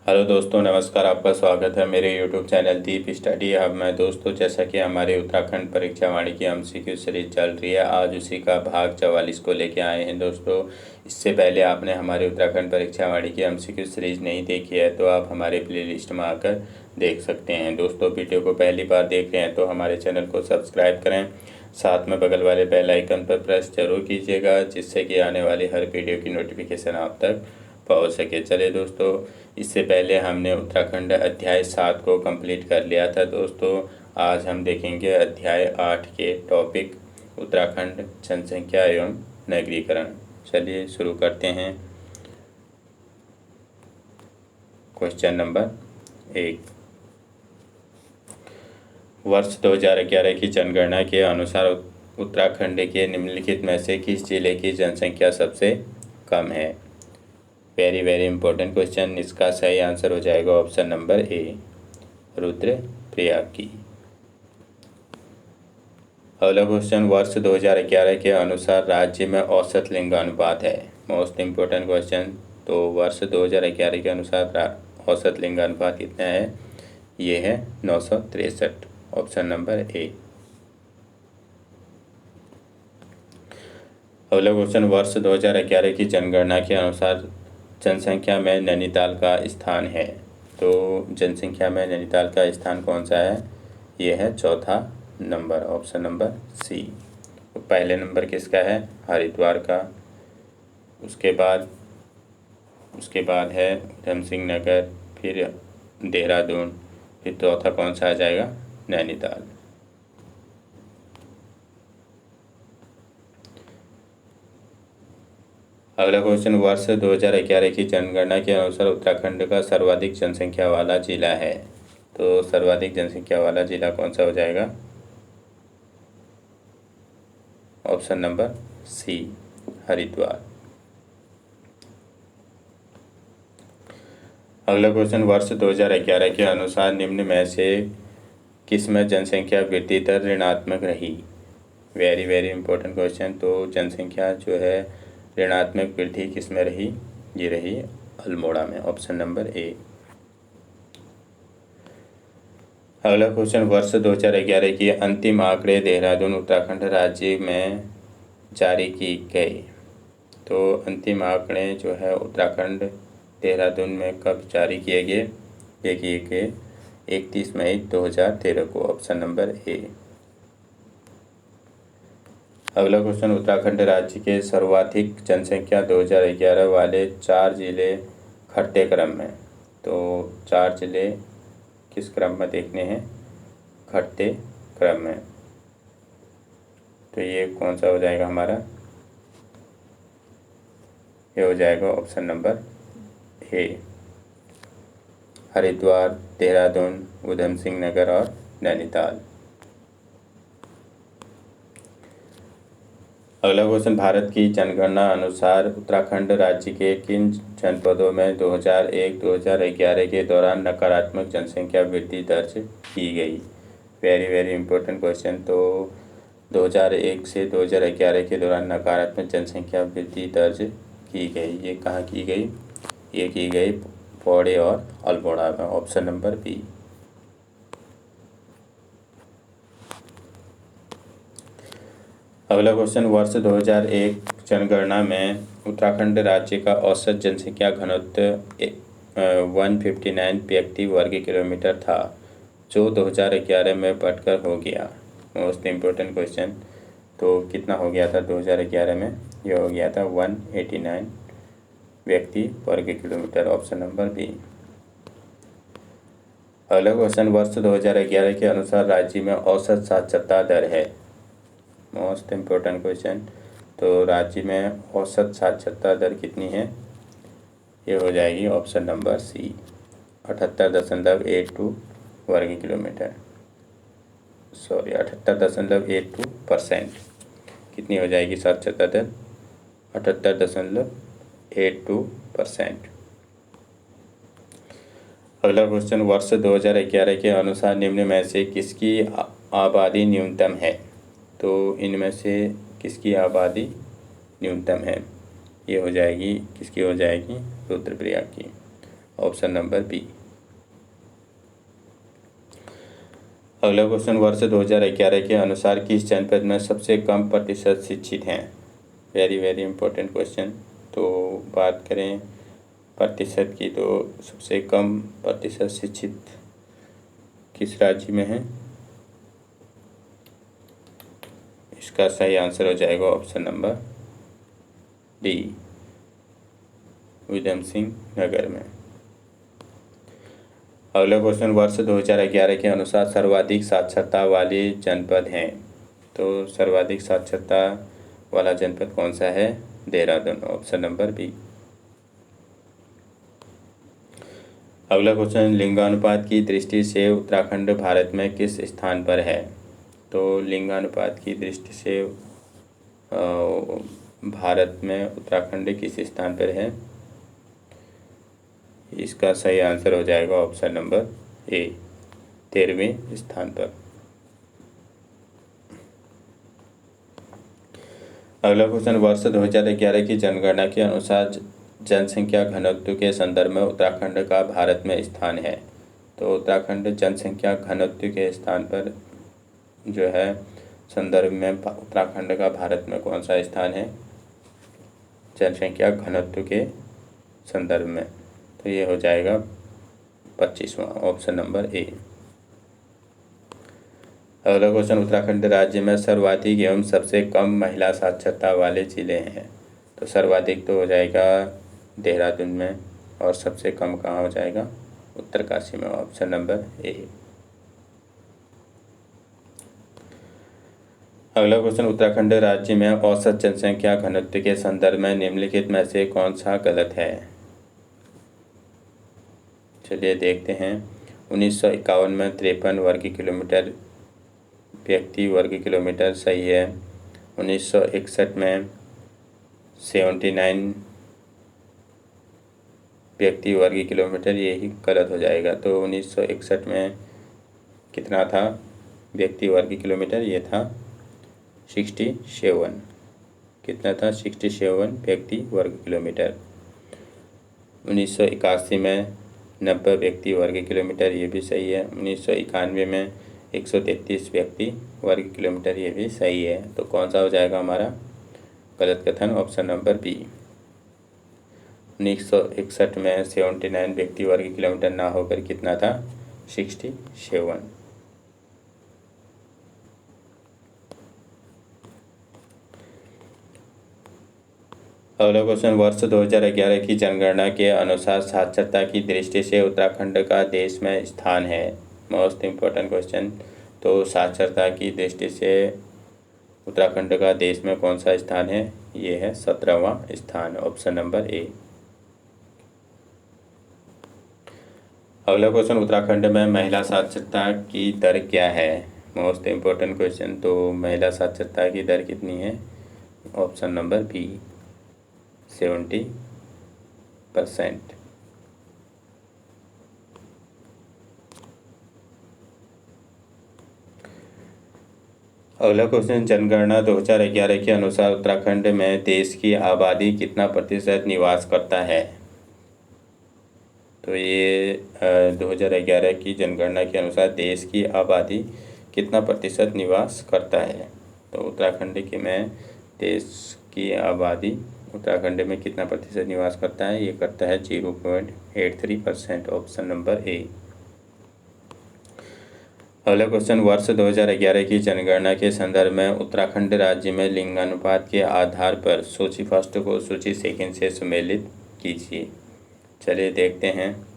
Hello दोस्तों, नमस्कार। आपका स्वागत है मेरे यूट्यूब चैनल दीप स्टडी हब में। दोस्तों, जैसा कि हमारे उत्तराखंड परीक्षा वाणी की एमसीक्यू सीरीज चल रही है, आज उसी का भाग 44 को लेके आए हैं। दोस्तों, इससे पहले आपने हमारे उत्तराखंड परीक्षा वाणी की एमसीक्यू सीरीज नहीं देखी है तो आप हमारे प्लेलिस्ट में आकर देख सकते हैं। दोस्तों, वीडियो को पहली बार देख रहे हैं तो हमारे चैनल को सब्सक्राइब करें, साथ में बगल वाले बेल आइकन पर प्रेस जरूर कीजिएगा, जिससे कि आने वाली हर वीडियो की नोटिफिकेशन आप तक पहुँच सके। चलिए दोस्तों, इससे पहले हमने उत्तराखंड अध्याय 7 को कंप्लीट कर लिया था। दोस्तों, आज हम देखेंगे अध्याय 8 के टॉपिक उत्तराखंड जनसंख्या एवं नगरीकरण। चलिए शुरू करते हैं। Question number 1। वर्ष 2011 की जनगणना के अनुसार उत्तराखंड के निम्नलिखित में से किस जिले की जनसंख्या सबसे कम है? Very very important question. इसका सही आंसर हो जाएगा ऑप्शन नंबर ए, रुद्रप्रयाग की। अगला क्वेश्चन, वर्ष 2011 के अनुसार राज्य में औसत लिंगानुपात है। Most important question. तो वर्ष 2011 के अनुसार औसत लिंगानुपात कितना है? ये है 963, ऑप्शन नंबर ए। अगला क्वेश्चन, वर्ष 2011 की जनगणना के अनुसार जनसंख्या में नैनीताल का स्थान है। तो जनसंख्या में नैनीताल का स्थान कौन सा है? ये है चौथा नंबर, ऑप्शन नंबर सी। तो पहले नंबर किसका है? हरिद्वार का। उसके बाद है उधम सिंह नगर, फिर देहरादून, फिर चौथा कौन सा आ जाएगा? नैनीताल। अगला क्वेश्चन, वर्ष 2011 की जनगणना के अनुसार उत्तराखंड का सर्वाधिक जनसंख्या वाला जिला है। तो सर्वाधिक जनसंख्या वाला जिला कौन सा हो जाएगा? Option number C, Haridwar. अगला क्वेश्चन, वर्ष 2011 के अनुसार निम्न में से किसमें जनसंख्या वृद्धि दर ऋणात्मक रही? Very very important question. तो जनसंख्या जो है ऋणात्मक वृद्धि किस में रही? ये रही अल्मोड़ा में, ऑप्शन नंबर ए। अगला क्वेश्चन, वर्ष 2011 की अंतिम आंकड़े देहरादून उत्तराखंड राज्य में जारी की गए। तो अंतिम आंकड़े जो है उत्तराखंड देहरादून में कब जारी किए गए? ये किए गए 31 मई 2013 को, ऑप्शन नंबर ए। अगला क्वेश्चन, उत्तराखंड राज्य के सर्वाधिक जनसंख्या 2011 वाले 4 जिले घटते क्रम में। तो 4 जिले किस क्रम में देखने हैं? घटते क्रम में। तो ये कौन सा हो जाएगा हमारा? ये हो जाएगा option number A, Haridwar, Dehradun, Udham Singh Nagar और नैनीताल। अगला क्वेश्चन, भारत की जनगणना अनुसार उत्तराखंड राज्य के किन जनपदों में 2001-2011 के दौरान नकारात्मक जनसंख्या वृद्धि दर्ज की गई? Very very important question. तो 2001 से 2011 के दौरान नकारात्मक जनसंख्या वृद्धि दर्ज की गई। ये कहाँ की गई? ये की गई पौड़ी और अल्मोड़ा में, ऑप्शन नंबर बी। अगला क्वेश्चन, वर्ष 2001 जनगणना में उत्तराखंड राज्य का औसत जनसंख्या घनत्व 159 व्यक्ति वर्ग किलोमीटर था, जो 2011 में बढ़कर हो गया। Most important question. तो कितना हो गया था 2011 में? यह हो गया था 189 व्यक्ति वर्ग किलोमीटर, ऑप्शन नंबर बी। अगला क्वेश्चन, वर्ष 2011 के अनुसार राज्य में औसत साक्षरता दर है। Most important question. तो राज्य में औसत साक्षरता दर कितनी है? ये हो जाएगी ऑप्शन नंबर सी, 78.82 वर्ग किलोमीटर, सॉरी 78.82%। कितनी हो जाएगी साक्षरता दर? 78.82%। अगला क्वेश्चन, वर्ष 2011 के अनुसार निम्न में से किसकी आबादी न्यूनतम है? तो इनमें से किसकी आबादी न्यूनतम है? ये हो जाएगी, किसकी हो जाएगी? रुद्रप्रयाग की। Option number B. अगला क्वेश्चन, वर्ष 2011 के अनुसार किस जनपद में सबसे कम प्रतिशत शिक्षित हैं? Very very important question. तो बात करें प्रतिशत की, तो सबसे कम प्रतिशत शिक्षित किस राज्य में है? इसका सही आंसर हो जाएगा ऑप्शन नंबर डी, उधम सिंह नगर में। अगला क्वेश्चन, वर्ष 2011 के अनुसार सर्वाधिक साक्षरता वाली जनपद हैं। तो सर्वाधिक साक्षरता वाला जनपद कौन सा है? Dehradun, option number B. अगला क्वेश्चन, लिंगानुपात की दृष्टि से उत्तराखंड भारत में किस स्थान पर है? तो लिंगानुपात की दृष्टि से भारत में उत्तराखंड किस स्थान पर है? इसका सही आंसर हो जाएगा ऑप्शन नंबर ए, 13वें स्थान पर। अगला क्वेश्चन, वर्ष 2011 की जनगणना के अनुसार जनसंख्या घनत्व के संदर्भ में उत्तराखंड का भारत में स्थान है। तो उत्तराखंड जनसंख्या घनत्व के स्थान पर जो है संदर्भ में उत्तराखंड का भारत में कौन सा स्थान है जनसंख्या घनत्व के संदर्भ में? तो ये हो जाएगा 25वां, ऑप्शन नंबर ए। अगला क्वेश्चन, उत्तराखंड राज्य में सर्वाधिक एवं सबसे कम महिला साक्षरता वाले जिले हैं। तो सर्वाधिक तो हो जाएगा देहरादून में, और सबसे कम कहाँ हो जाएगा? उत्तरकाशी में, ऑप्शन नंबर ए। अगला क्वेश्चन, उत्तराखंड राज्य में औसत जनसंख्या घनत्व के संदर्भ में निम्नलिखित में से कौन सा गलत है? चलिए देखते हैं। 1951 में 53 वर्ग किलोमीटर व्यक्ति वर्ग किलोमीटर सही है। 1961 में 79 व्यक्ति वर्ग किलोमीटर, यही गलत हो जाएगा। तो 1961 में कितना था व्यक्ति वर्ग किलोमीटर? ये था 67। कितना था? 67 व्यक्ति वर्ग किलोमीटर। 1981 में 90 व्यक्ति वर्ग किलोमीटर, ये भी सही है। 1991 में 133 व्यक्ति वर्ग किलोमीटर, ये भी सही है। तो कौन सा हो जाएगा हमारा गलत कथन? Option number B. 1961 में 79 व्यक्ति वर्ग किलोमीटर ना होकर कितना था? 67। अगला क्वेश्चन, वर्ष 2011 की जनगणना के अनुसार साक्षरता की दृष्टि से उत्तराखंड का देश में स्थान है। Most important question. तो साक्षरता की दृष्टि से उत्तराखंड का देश में कौन सा स्थान है? ये है 17वां स्थान, ऑप्शन नंबर ए। अगला क्वेश्चन, उत्तराखंड में महिला साक्षरता की दर क्या है? Most important question. तो महिला साक्षरता की दर कितनी है? Option number B, 70%। अगला क्वेश्चन, जनगणना 2011 के अनुसार उत्तराखंड में देश की आबादी कितना प्रतिशत निवास करता है? तो ये 2011 की जनगणना के अनुसार देश की आबादी कितना प्रतिशत निवास करता है? तो उत्तराखंड के में देश की आबादी उत्तराखंड में कितना प्रतिशत निवास करता है? ये करता है 0.83%, ऑप्शन नंबर ए। अगला क्वेश्चन, वर्ष 2011 की जनगणना के संदर्भ में उत्तराखंड राज्य में लिंगानुपात के आधार पर सूची फर्स्ट को सूची सेकंड से सम्मिलित कीजिए। चलिए देखते हैं।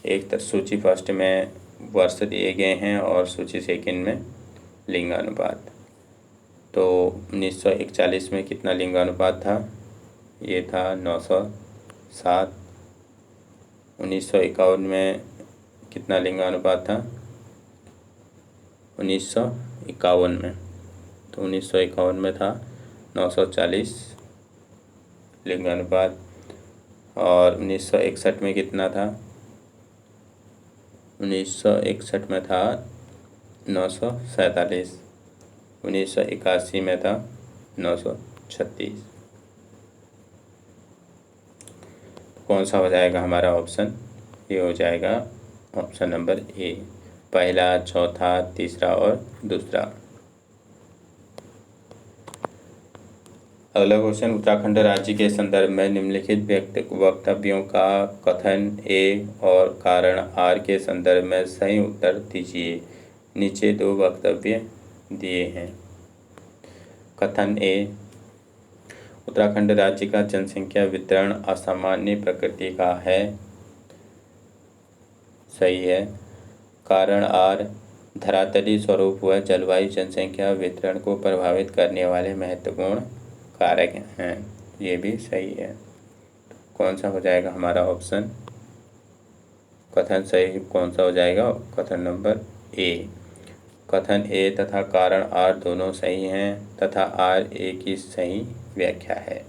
एक सूची फर्स्ट में वर्ष दिए गए हैं और सूची सेकंड में लिंगानुपात। तो 1941 में कितना लिंगानुपात था? ये था 907। 1951 में कितना लिंगानुपात था? 1951 में, तो 1951 में था 940 लिंगानुपात। और 1961 में कितना था? 1961 में था 947। 1981 में था 936। कौन सा हो जाएगा हमारा ऑप्शन? ये हो जाएगा ऑप्शन नंबर ए, पहला, चौथा, तीसरा और दूसरा। अगला क्वेश्चन, उत्तराखंड राज्य के संदर्भ में निम्नलिखित वक्तव्यों का कथन ए और कारण आर के संदर्भ में सही उत्तर दीजिए। नीचे दो वक्तव्य दिए हैं। कथन ए, उत्तराखंड राज्य का जनसंख्या वितरण असामान्य प्रकृति का है, सही है। कारण आर, धरातलीय स्वरूप व जलवायु जनसंख्या वितरण को प्रभावित करने वाले महत्वपूर्ण कारक हैं, ये भी सही है। कौन सा हो जाएगा हमारा ऑप्शन? कथन सही कौन सा हो जाएगा? कथन नंबर ए। कथन ए तथा कारण आर दोनों सही हैं तथा आर ए की सही व्याख्या है।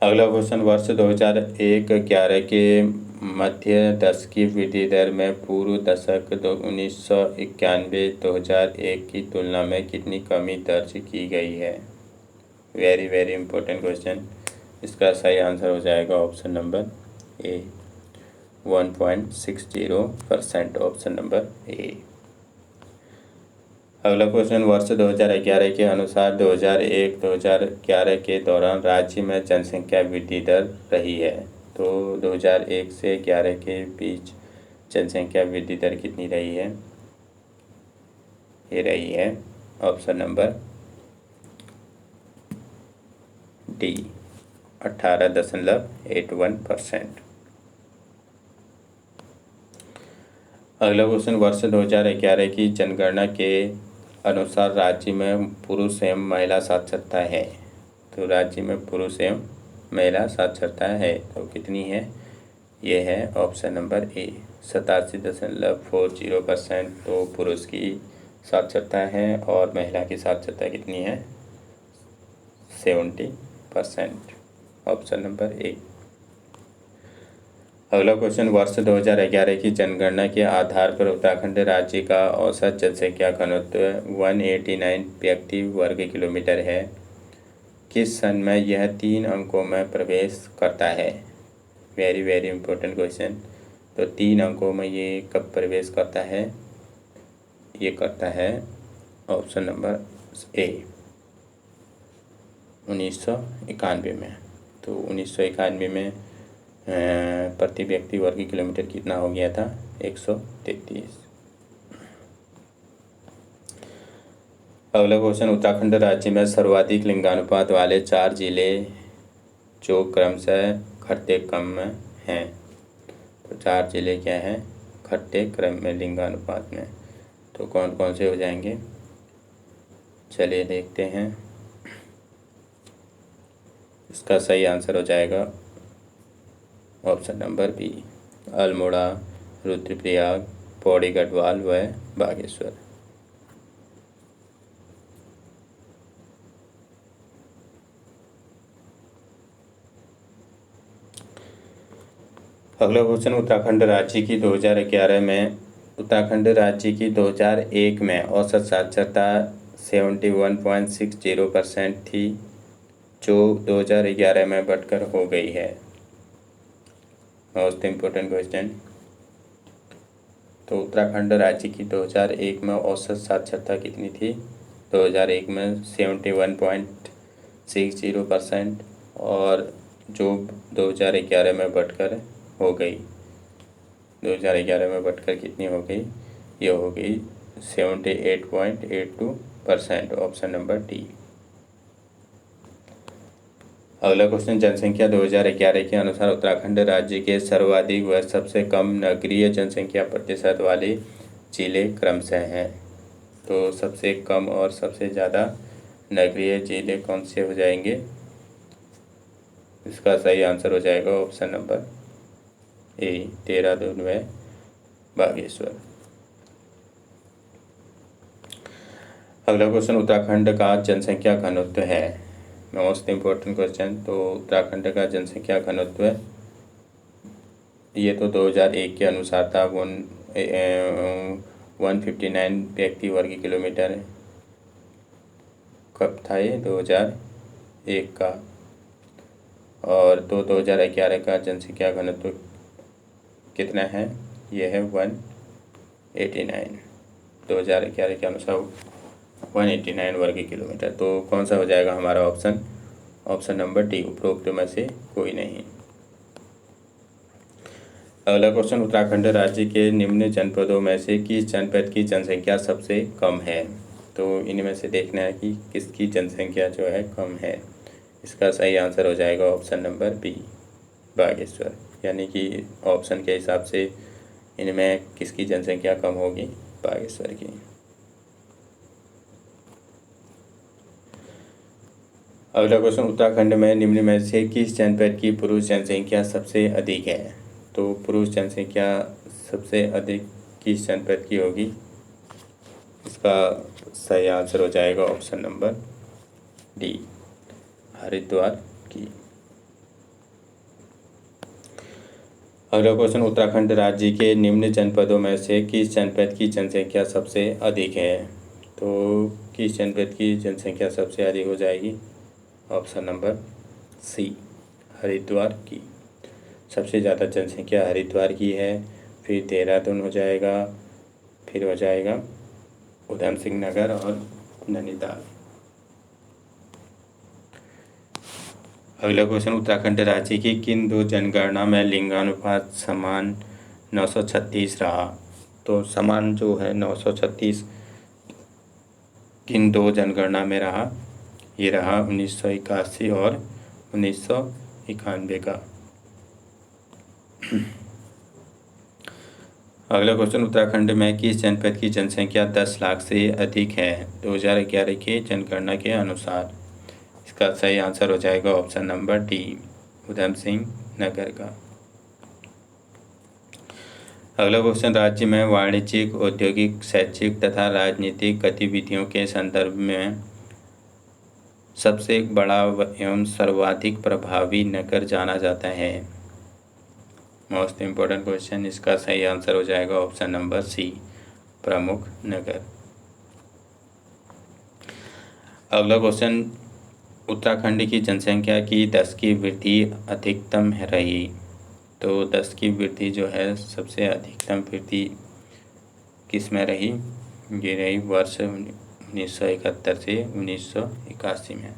अगला क्वेश्चन, वर्ष 2001-11 के मध्य दशकीय वृद्धि दर में पूर्व दशक 1991-2001 की तुलना में कितनी कमी दर्ज की गई है? Very very important question. इसका सही आंसर हो जाएगा ऑप्शन नंबर ए, 1.60%, ऑप्शन नंबर ए। अगला क्वेश्चन, वर्ष 2011 के अनुसार 2001-2011 के दौरान राज्य में जनसंख्या वृद्धि दर रही है। तो 2001 से 11 के बीच जनसंख्या वृद्धि दर कितनी रही है? ये रही है ऑप्शन नंबर डी, 18.81%। अगला क्वेश्चन, वर्ष 2011 की जनगणना के अनुसार राज्य में पुरुष एवं महिला साक्षरता है। तो राज्य में पुरुष एवं महिला साक्षरता है तो कितनी है? ये है ऑप्शन नंबर ए, 87.40%। तो पुरुष की साक्षरता है और महिला की साक्षरता कितनी है? 70%, ऑप्शन नंबर ए। अगला क्वेश्चन, वर्ष 2011 की जनगणना के आधार पर उत्तराखंड राज्य का औसत जनसंख्या घनत्व 189 व्यक्ति वर्ग किलोमीटर है। किस सन में यह 3 अंकों में प्रवेश करता है? Very very important question. तो 3 अंकों में ये कब प्रवेश करता है? ये करता है ऑप्शन नंबर ए, 1991 में। तो 1991 में प्रति व्यक्ति वर्ग किलोमीटर कितना हो गया था? 133। अगला क्वेश्चन, उत्तराखंड राज्य में सर्वाधिक लिंगानुपात वाले 4 जिले जो क्रमशः घटते क्रम में हैं। तो 4 जिले क्या हैं? घटते क्रम में लिंगानुपात में। तो कौन कौन से हो जाएंगे? चलिए देखते हैं। इसका सही आंसर हो जाएगा option number B, Almora, Rudraprayag, Pauri Garhwal व बागेश्वर। अगला क्वेश्चन, उत्तराखंड राज्य की 2001 में औसत साक्षरता 71.60% थी, जो 2011 में बढ़कर हो गई है। Most important question. तो उत्तराखंड राज्य की 2001 में औसत साक्षरता कितनी थी? 2001 में 71.60% और जो 2011 में बढ़कर हो गई, 2011 में बढ़कर कितनी हो गई? ये हो गई 78.82%, ऑप्शन नंबर डी। अगला क्वेश्चन, जनसंख्या 2011 के अनुसार उत्तराखंड राज्य के सर्वाधिक व सबसे कम नगरीय जनसंख्या प्रतिशत वाले जिले क्रमशः हैं। तो सबसे कम और सबसे ज़्यादा नगरीय जिले कौन से हो जाएंगे? इसका सही आंसर हो जाएगा ऑप्शन नंबर ए, देहरादून व बागेश्वर। अगला क्वेश्चन, उत्तराखंड का जनसंख्या घनत्व है। Most important question. तो उत्तराखंड का जनसंख्या घनत्व ये तो 2001 के अनुसार था 159 व्यक्ति वर्ग किलोमीटर। कब था ये? 2001 1 का। और 2011 का जनसंख्या घनत्व कितना है? ये है 189। 2011 के अनुसार 189 वर्ग किलोमीटर। तो कौन सा हो जाएगा हमारा ऑप्शन? ऑप्शन नंबर डी, उपरोक्त में से कोई नहीं। अगला क्वेश्चन, उत्तराखंड राज्य के निम्न जनपदों में से किस जनपद की जनसंख्या सबसे कम है? तो इनमें से देखना है कि किसकी जनसंख्या जो है कम है। इसका सही आंसर हो जाएगा ऑप्शन नंबर बी, बागेश्वर। यानी कि ऑप्शन के हिसाब से इनमें किसकी जनसंख्या कम होगी? बागेश्वर की। अगला क्वेश्चन, उत्तराखंड में निम्न में से किस जनपद की पुरुष जनसंख्या सबसे अधिक है? तो पुरुष जनसंख्या सबसे अधिक किस जनपद की होगी? इसका सही आंसर हो जाएगा ऑप्शन नंबर डी, हरिद्वार की। अगला क्वेश्चन, उत्तराखंड राज्य के निम्न जनपदों में से किस जनपद की जनसंख्या सबसे अधिक है? तो किस जनपद की जनसंख्या सबसे अधिक हो जाएगी? ऑप्शन नंबर सी, हरिद्वार की। सबसे ज़्यादा जनसंख्या हरिद्वार की है, फिर देहरादून हो जाएगा, फिर हो जाएगा उधम सिंह नगर और नैनीताल। अगला क्वेश्चन, उत्तराखंड राज्य की किन 2 जनगणना में लिंगानुपात समान 936 रहा? तो समान जो है 936 किन 2 जनगणना में रहा? ये रहा 1981 और 1991 का। अगला क्वेश्चन, उत्तराखंड में किस जनपद की जनसंख्या 10 लाख से अधिक है 2011 के जनगणना के अनुसार? इसका सही आंसर हो जाएगा ऑप्शन नंबर डी, उधम सिंह नगर का। अगला क्वेश्चन, राज्य में वाणिज्यिक, औद्योगिक, शैक्षिक तथा राजनीतिक गतिविधियों के संदर्भ में सबसे बड़ा एवं सर्वाधिक प्रभावी नगर जाना जाता है? Most important question. इसका सही आंसर हो जाएगा ऑप्शन नंबर सी, प्रमुख नगर। अगला क्वेश्चन, उत्तराखंड की जनसंख्या की 10 की वृद्धि अधिकतम रही। तो 10 की वृद्धि जो है सबसे अधिकतम वृद्धि किस में रही? ये रही वर्ष 1971 से 1981 में।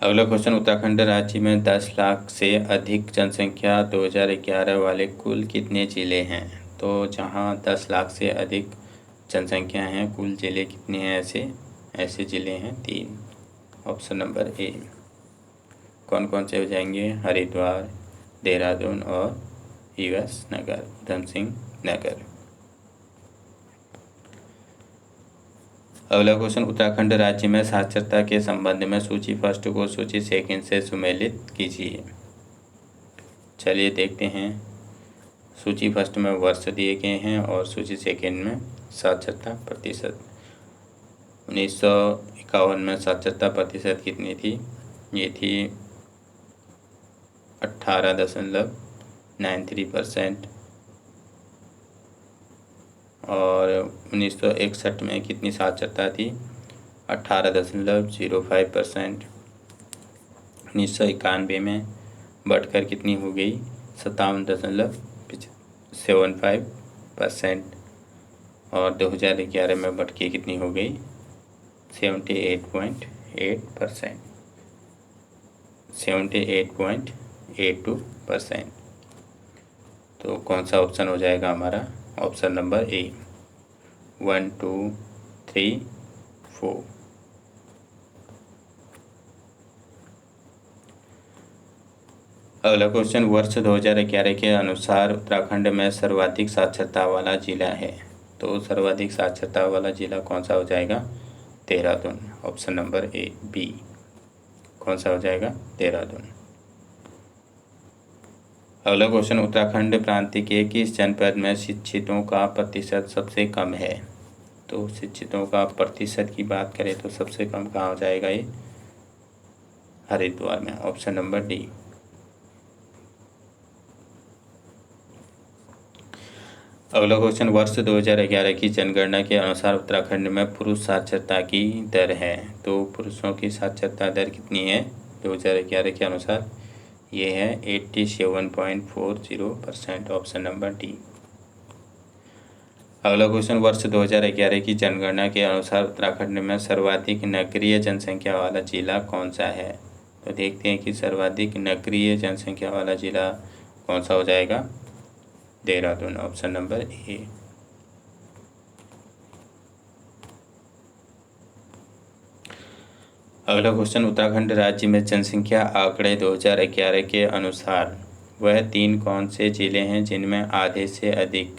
अगला क्वेश्चन, उत्तराखंड राज्य में 10 लाख से अधिक जनसंख्या 2011 वाले कुल कितने जिले हैं? तो जहां 10 लाख से अधिक जनसंख्या हैं, कुल जिले कितने हैं? ऐसे जिले हैं 3। ऑप्शन नंबर ए। कौन कौन से हो जाएंगे? हरिद्वार, देहरादून और यूएस नगर, उधम सिंह नगर। अगला क्वेश्चन, उत्तराखंड राज्य में साक्षरता के संबंध में सूची फर्स्ट को सूची सेकंड से सुमेलित कीजिए। चलिए देखते हैं। सूची फर्स्ट में वर्ष दिए गए हैं और सूची सेकंड में साक्षरता प्रतिशत। 1951 में साक्षरता प्रतिशत कितनी थी? ये थी 18.93%। और 1961 में कितनी साक्षरता थी? 18.05%। 1991 में बढ़कर कितनी हो गई? 57.75%। और 2011 में बढ़ के कितनी हो गई? 78.8%, 78.82%। तो कौन सा ऑप्शन हो जाएगा हमारा? ऑप्शन नंबर ए, 1 2 3 4। अगला क्वेश्चन, वर्ष 2011 के अनुसार उत्तराखंड में सर्वाधिक साक्षरता वाला जिला है। तो सर्वाधिक साक्षरता वाला जिला कौन सा हो जाएगा? Dehradun. Option number A, B. कौन सा हो जाएगा? देहरादून। अगला क्वेश्चन, उत्तराखंड प्रांत के किस जनपद में शिक्षितों का प्रतिशत सबसे कम है? तो शिक्षितों का प्रतिशत की बात करें तो सबसे कम कहाँ हो जाएगा? ये हरिद्वार में। Option number D. अगला क्वेश्चन, वर्ष 2011 की जनगणना के अनुसार उत्तराखंड में पुरुष साक्षरता की दर है। तो पुरुषों की साक्षरता दर कितनी है 2011 के अनुसार? ये है 87.40%, ऑप्शन नंबर डी। अगला क्वेश्चन, वर्ष 2011 की जनगणना के अनुसार उत्तराखंड में सर्वाधिक नगरीय जनसंख्या वाला जिला कौन सा है? तो देखते हैं कि सर्वाधिक नगरीय जनसंख्या वाला जिला कौन सा हो जाएगा। देहरादून, ऑप्शन नंबर ए। अगला क्वेश्चन, उत्तराखंड राज्य में जनसंख्या आंकड़े 2011 के अनुसार वह 3 कौन से जिले हैं जिनमें आधे से अधिक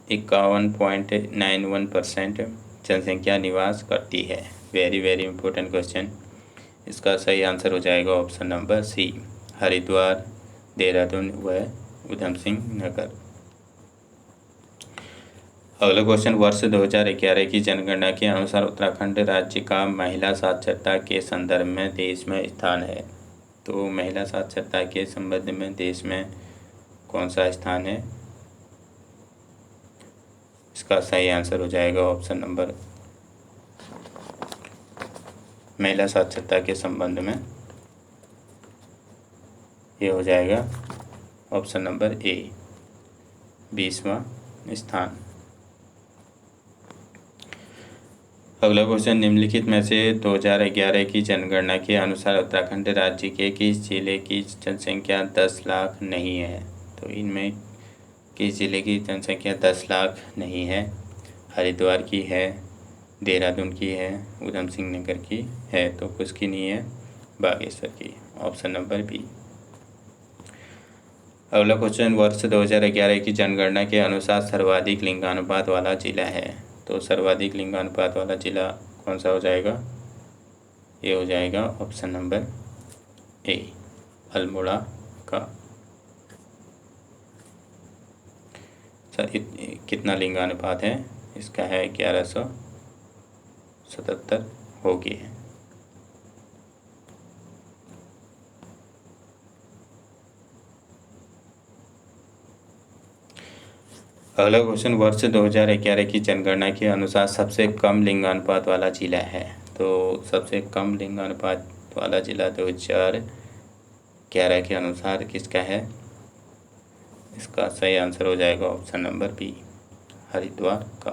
51.91% जनसंख्या निवास करती है? Very very important question. इसका सही आंसर हो जाएगा option number C, Haridwar, Dehradun व उधम सिंह नगर। अगला क्वेश्चन, वर्ष 2011 की जनगणना के अनुसार उत्तराखंड राज्य का महिला साक्षरता के संदर्भ में देश में स्थान है। तो महिला साक्षरता के संबंध में देश में कौन सा स्थान है? इसका सही आंसर हो जाएगा ऑप्शन नंबर, महिला साक्षरता के संबंध में ये हो जाएगा ऑप्शन नंबर ए, 20वां स्थान। अगला क्वेश्चन, निम्नलिखित में से 2011 की जनगणना के अनुसार उत्तराखंड राज्य के किस जिले की जनसंख्या 10 लाख नहीं है? तो इनमें किस जिले की जनसंख्या 10 लाख नहीं है? हरिद्वार की है, देहरादून की है, उधम सिंह नगर की है, तो किसकी नहीं है? बागेश्वर की, ऑप्शन नंबर बी। अगला क्वेश्चन, वर्ष 2011 की जनगणना के अनुसार सर्वाधिक लिंगानुपात वाला जिला है। तो सर्वाधिक लिंगानुपात वाला जिला कौन सा हो जाएगा? ये हो जाएगा ऑप्शन नंबर ए, अल्मोड़ा का। सर कितना लिंगानुपात है इसका? है 1177 हो गई है। अगला क्वेश्चन, वर्ष 2011 की जनगणना के अनुसार सबसे कम लिंगानुपात वाला जिला है। तो सबसे कम लिंगानुपात वाला जिला 2011 के अनुसार किसका है? इसका सही आंसर हो जाएगा ऑप्शन नंबर बी, हरिद्वार का।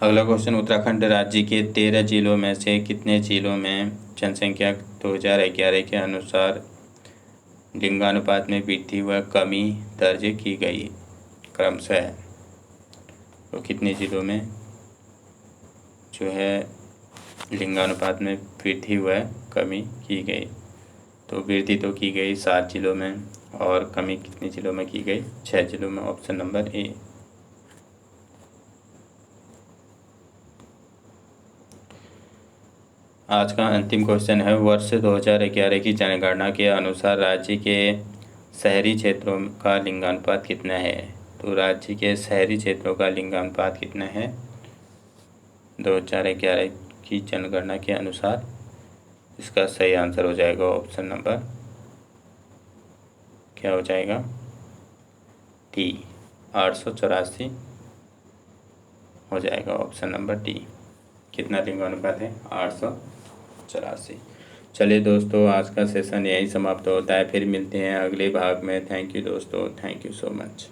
अगला क्वेश्चन, उत्तराखंड राज्य के 13 जिलों में से कितने जिलों में जनसंख्या 2011 के अनुसार लिंगानुपात में वृद्धि व कमी दर्ज की गई क्रमशः? तो कितने जिलों में जो है लिंगानुपात में वृद्धि व कमी की गई? तो वृद्धि तो की गई 7 जिलों में और कमी कितने जिलों में की गई? 6 जिलों में, ऑप्शन नंबर ए। आज का अंतिम क्वेश्चन है, वर्ष 2011 की जनगणना के अनुसार राज्य के शहरी क्षेत्रों का लिंगानुपात कितना है? तो राज्य के शहरी क्षेत्रों का लिंगानुपात कितना है 2011 की जनगणना के अनुसार? इसका सही आंसर हो जाएगा ऑप्शन नंबर, क्या हो जाएगा? डी, 884 हो जाएगा, ऑप्शन नंबर डी। कितना लिंगानुपात है? 884। चलिए दोस्तों, आज का सेशन यही समाप्त होता है, फिर मिलते हैं अगले भाग में। थैंक यू दोस्तों, थैंक यू सो मच।